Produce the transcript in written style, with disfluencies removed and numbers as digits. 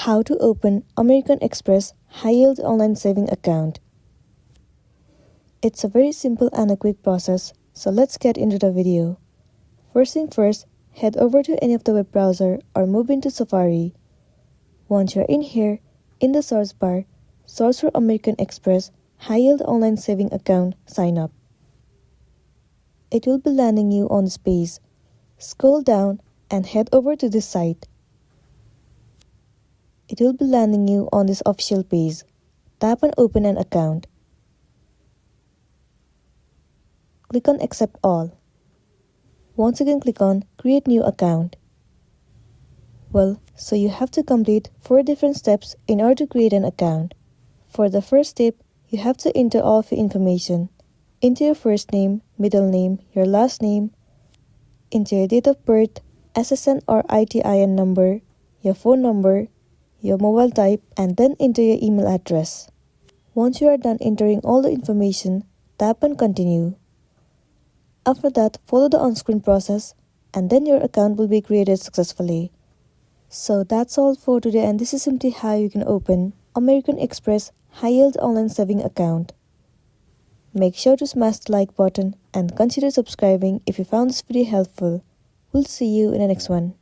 How to open American Express high-yield online saving account. It's a very simple and a quick process, so let's get into the video. First thing first, head over to any of the web browser or move into Safari. Once you're in here, in the search bar, search for American Express high-yield online saving account sign up. It will be landing you on this page. Scroll down and head over to this site. It will be landing you on this official page. Tap on Open an account. Click on Accept All. Once again click on Create New Account. So you have to complete 4 different steps in order to create an account. For the first step, you have to enter all of your information. Enter your first name, middle name, your last name, enter your date of birth, SSN or ITIN number, your phone number, your mobile type, and then enter your email address. Once you are done entering all the information, tap on Continue. After that, follow the on-screen process, and then your account will be created successfully. So that's all for today, and this is simply how you can open American Express high-yield online saving account. Make sure to smash the like button and consider subscribing if you found this video helpful. We'll see you in the next one.